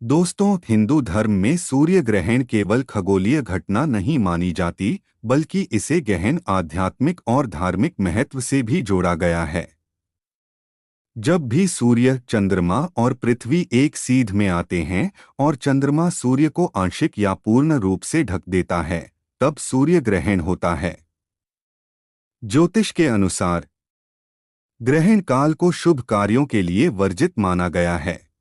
दोस्तों, हिंदू धर्म में सूर्य ग्रहण केवल खगोलीय घटना नहीं मानी जाती, बल्कि इसे गहन आध्यात्मिक और धार्मिक महत्व से भी जोड़ा गया है। जब भी सूर्य, चंद्रमा और पृथ्वी एक सीध में आते हैं और चंद्रमा सूर्य को आंशिक या पूर्ण रूप से ढक देता है, तब सूर्य ग्रहण होता है। ज्योतिष के अनुसार ग्रहण काल को शुभ कार्यों के लिए वर्जित माना गया है।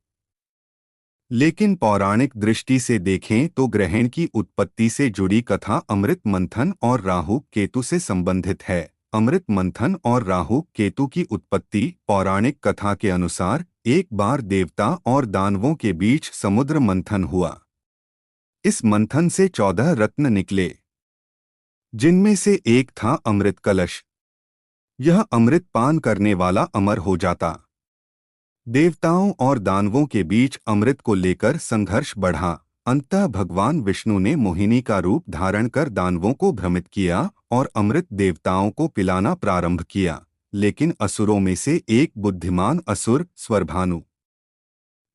लेकिन पौराणिक दृष्टि से देखें तो ग्रहण की उत्पत्ति से जुड़ी कथा अमृत मंथन और राहु केतु से संबंधित है। अमृत मंथन और राहु केतु की उत्पत्ति पौराणिक कथा के अनुसार एक बार देवता और दानवों के बीच समुद्र मंथन हुआ। इस मंथन से 14 रत्न निकले, जिनमें से एक था अमृत कलश। यह अमृत पान करने वाला अमर हो जाता। देवताओं और दानवों के बीच अमृत को लेकर संघर्ष बढ़ा। अंततः भगवान विष्णु ने मोहिनी का रूप धारण कर दानवों को भ्रमित किया और अमृत देवताओं को पिलाना प्रारंभ किया। लेकिन असुरों में से एक बुद्धिमान असुर स्वरभानु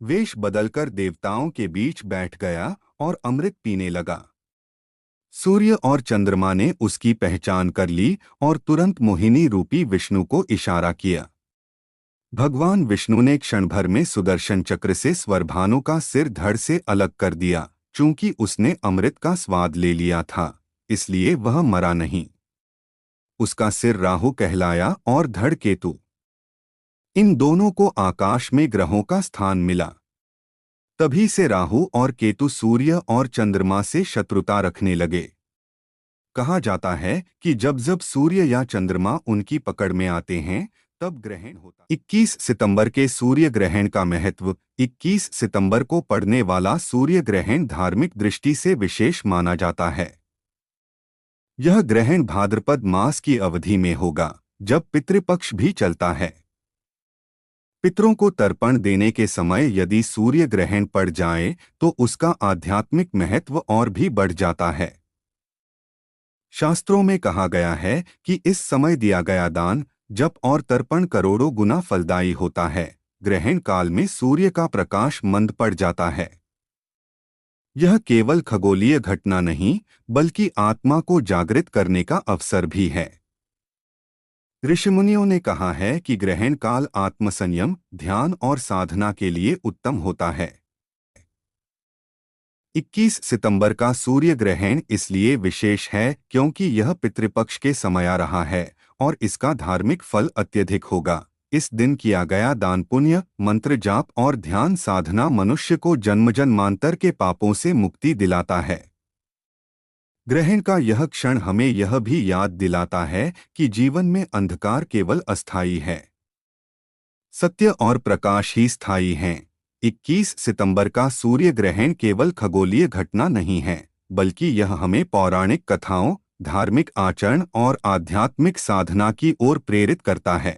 वेश बदलकर देवताओं के बीच बैठ गया और अमृत पीने लगा। सूर्य और चंद्रमा ने उसकी पहचान कर ली और तुरंत मोहिनी रूपी विष्णु को इशारा किया। भगवान विष्णु ने क्षण भर में सुदर्शन चक्र से स्वरभानु का सिर धड़ से अलग कर दिया। चूंकि उसने अमृत का स्वाद ले लिया था, इसलिए वह मरा नहीं। उसका सिर राहु कहलाया और धड़ केतु। इन दोनों को आकाश में ग्रहों का स्थान मिला। तभी से राहु और केतु सूर्य और चंद्रमा से शत्रुता रखने लगे। कहा जाता है कि जब जब सूर्य या चंद्रमा उनकी पकड़ में आते हैं, तब ग्रहण होता। 21 सितंबर के सूर्य ग्रहण का महत्व। 21 सितंबर को पड़ने वाला सूर्य ग्रहण धार्मिक दृष्टि से विशेष माना जाता है। यह ग्रहण भाद्रपद मास की अवधि में होगा, जब पितृपक्ष भी चलता है। पितरों को तर्पण देने के समय यदि सूर्य ग्रहण पड़ जाए तो उसका आध्यात्मिक महत्व और भी बढ़ जाता है। शास्त्रों में कहा गया है कि इस समय दिया गया दान, जप और तर्पण करोड़ों गुना फलदायी होता है। ग्रहण काल में सूर्य का प्रकाश मंद पड़ जाता है। यह केवल खगोलीय घटना नहीं, बल्कि आत्मा को जागृत करने का अवसर भी है। ऋषिमुनियों ने कहा है कि ग्रहण काल आत्मसंयम, ध्यान और साधना के लिए उत्तम होता है। 21 सितंबर का सूर्य ग्रहण इसलिए विशेष है क्योंकि यह पितृपक्ष के समय आ रहा है और इसका धार्मिक फल अत्यधिक होगा। इस दिन किया गया दान, पुण्य, मंत्र जाप और ध्यान साधना मनुष्य को जन्म जन्मांतर के पापों से मुक्ति दिलाता है। ग्रहण का यह क्षण हमें यह भी याद दिलाता है कि जीवन में अंधकार केवल अस्थायी है, सत्य और प्रकाश ही स्थायी हैं। 21 सितंबर का सूर्य ग्रहण केवल खगोलीय घटना नहीं है, बल्कि यह हमें पौराणिक कथाओं, धार्मिक आचरण और आध्यात्मिक साधना की ओर प्रेरित करता है।